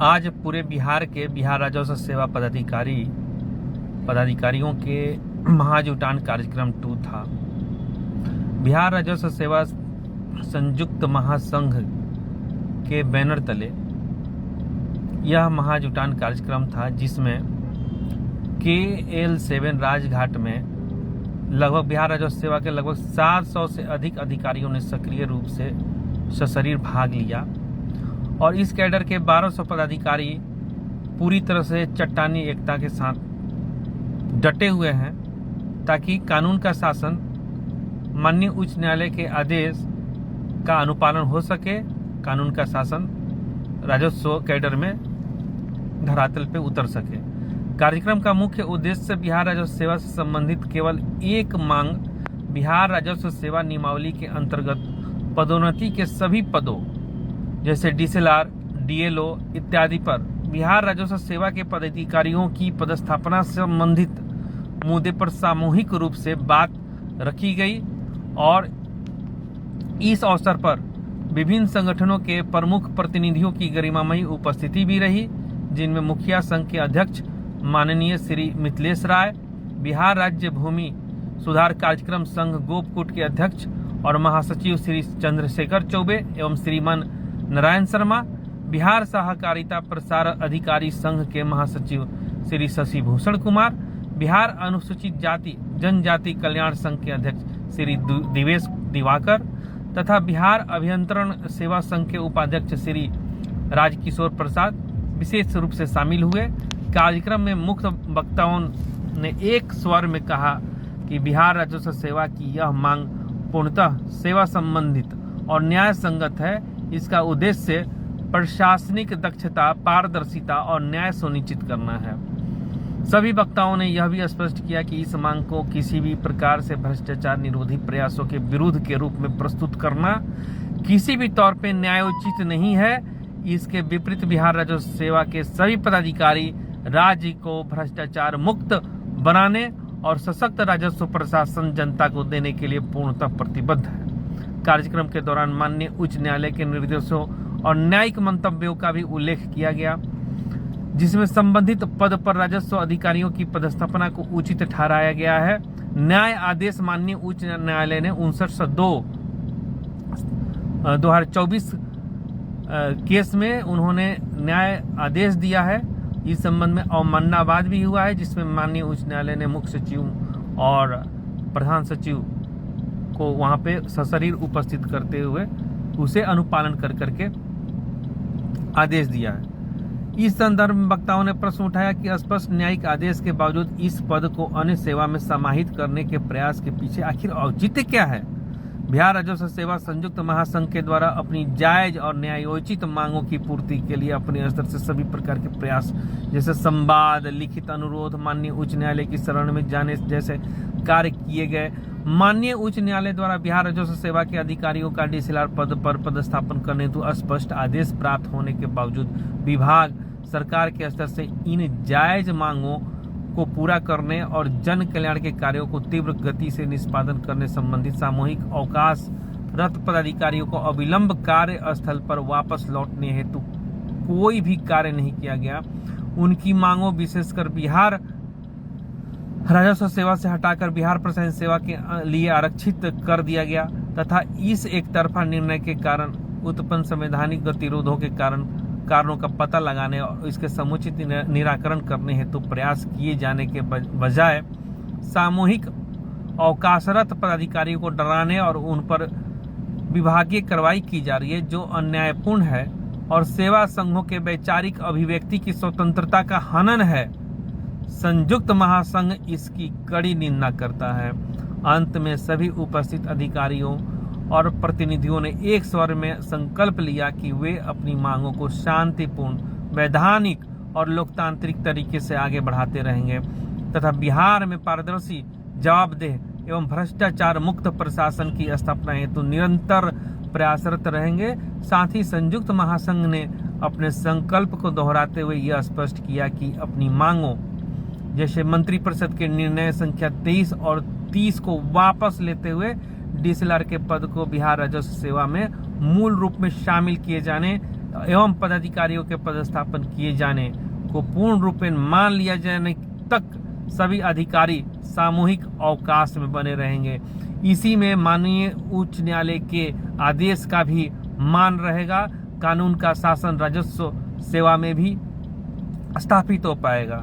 आज पूरे बिहार के बिहार राजस्व सेवा पदाधिकारियों के महाजुटान कार्यक्रम 2 था। बिहार राजस्व सेवा संयुक्त महासंघ के बैनर तले यह महाजुटान कार्यक्रम था, जिसमें KL7 राजघाट में लगभग बिहार राजस्व सेवा के लगभग 700 से अधिक अधिकारियों ने सक्रिय रूप से सशरीर भाग लिया और इस कैडर के 1200 पदाधिकारी पूरी तरह से चट्टानी एकता के साथ डटे हुए हैं ताकि कानून का शासन, माननीय उच्च न्यायालय के आदेश का अनुपालन हो सके, कानून का शासन राजस्व कैडर में धरातल पे उतर सके। कार्यक्रम का मुख्य उद्देश्य बिहार राजस्व सेवा से संबंधित केवल एक मांग बिहार राजस्व सेवा नियमावली के अंतर्गत पदोन्नति के सभी पदों जैसे DCLR, DLO इत्यादि पर बिहार राजस्व सेवा के पदाधिकारियों की पदस्थापना से संबंधित मुद्दे पर सामूहिक रूप से बात रखी गई और इस अवसर पर विभिन्न संगठनों के प्रमुख प्रतिनिधियों की गरिमामयी उपस्थिति भी रही, जिनमें मुखिया संघ के अध्यक्ष माननीय श्री मिथिलेश राय, बिहार राज्य भूमि सुधार कार्यक्रम संघ गोपकुट के अध्यक्ष और महासचिव श्री चंद्रशेखर चौबे एवं श्रीमान नारायण शर्मा, बिहार सहकारिता प्रसार अधिकारी संघ के महासचिव श्री शशि भूषण कुमार, बिहार अनुसूचित जाति जनजाति कल्याण संघ के अध्यक्ष श्री दिवेश दिवाकर तथा बिहार अभियंत्रण सेवा संघ के उपाध्यक्ष श्री राजकिशोर प्रसाद विशेष रूप से शामिल हुए। कार्यक्रम में मुख्य वक्ताओं ने एक स्वर में कहा कि बिहार राजस्व सेवा की यह मांग पूर्णतः सेवा संबंधित और न्याय संगत है। इसका उद्देश्य प्रशासनिक दक्षता, पारदर्शिता और न्याय सुनिश्चित करना है। सभी वक्ताओं ने यह भी स्पष्ट किया कि इस मांग को किसी भी प्रकार से भ्रष्टाचार निरोधी प्रयासों के विरुद्ध के रूप में प्रस्तुत करना किसी भी तौर पे न्यायोचित नहीं है। इसके विपरीत बिहार राजस्व सेवा के सभी पदाधिकारी राज्य को भ्रष्टाचार मुक्त बनाने और सशक्त राजस्व प्रशासन जनता को देने के लिए पूर्णतः प्रतिबद्ध है। कार्यक्रम के दौरान माननीय उच्च न्यायालय के निर्देशों और न्यायिक मंतव्यों का भी उल्लेख किया गया, जिसमें संबंधित पद पर राजस्व अधिकारियों की पदस्थापना को उचित ठहराया गया है। न्याय आदेश माननीय उच्च न्यायालय ने 59/2/2024 केस में उन्होंने न्याय आदेश दिया है। इस संबंध में अवमानना वाद भी हुआ है, जिसमें माननीय उच्च न्यायालय ने मुख्य सचिव और प्रधान सचिव को वहां पे सशरीर उपस्थित करते हुए उसे अनुपालन कर करके आदेश दिया है। इस संदर्भ में वक्ताओं ने प्रश्न उठाया कि स्पष्ट न्यायिक आदेश के बावजूद इस पद को अन्य सेवा में समाहित करने के प्रयास के पीछे आखिर औचित्य क्या है। बिहार राजस्व सेवा संयुक्त महासंघ के द्वारा अपनी जायज और न्यायोचित मांगों की पूर्ति के लिए अपने स्तर से सभी प्रकार के प्रयास जैसे संवाद, लिखित अनुरोध, माननीय उच्च न्यायालय की शरण में जाने जैसे कार्य किए गए। माननीय उच्च न्यायालय द्वारा बिहार राजस्व सेवा के अधिकारियों का DCLR पद पर पदस्थापन करने हेतु स्पष्ट आदेश प्राप्त होने के बावजूद विभाग सरकार के स्तर से इन जायज मांगों को पूरा करने और जन कल्याण के कार्यों को तीव्र गति से निष्पादन करने संबंधित सामूहिक अवकाशरत पदाधिकारियों को अविलंब कार्य स्थल पर वापस लौटने हेतु कोई भी कार्य नहीं किया गया। उनकी मांगों विशेषकर बिहार राजस्व सेवा से हटाकर बिहार प्रशासन सेवा के लिए आरक्षित कर दिया गया तथा इस एक तरफा निर्णय के कारण उत्पन्न संवैधानिक गतिरोधों के कारणों का पता लगाने और इसके समुचित निराकरण करने हेतु प्रयास किए जाने के बजाय सामूहिक अवकाशरत पदाधिकारियों को डराने और उन पर विभागीय कार्रवाई की जा रही है, जो अन्यायपूर्ण है और सेवा संघों के वैचारिक अभिव्यक्ति की स्वतंत्रता का हनन है। संयुक्त महासंघ इसकी कड़ी निंदा करता है। अंत में सभी उपस्थित अधिकारियों और प्रतिनिधियों ने एक स्वर में संकल्प लिया कि वे अपनी मांगों को शांतिपूर्ण, वैधानिक और लोकतांत्रिक तरीके से आगे बढ़ाते रहेंगे तथा बिहार में पारदर्शी, जवाबदेह एवं भ्रष्टाचार मुक्त प्रशासन की स्थापना हेतु निरंतर प्रयासरत रहेंगे। साथ ही संयुक्त महासंघ ने अपने संकल्प को दोहराते हुए यह स्पष्ट किया कि अपनी मांगों जैसे मंत्रिपरिषद के निर्णय संख्या 23 और 30 को वापस लेते हुए DCLR के पद को बिहार राजस्व सेवा में मूल रूप में शामिल किए जाने, एवं पदाधिकारियों के पदस्थापन किए जाने को पूर्ण रूप में मान लिया जाने तक सभी अधिकारी सामूहिक अवकाश में बने रहेंगे। इसी में माननीय उच्च न्यायालय के आदेश का भी मान रहेगा। कानून का शासन राजस्व सेवा में भी स्थापित हो पाएगा।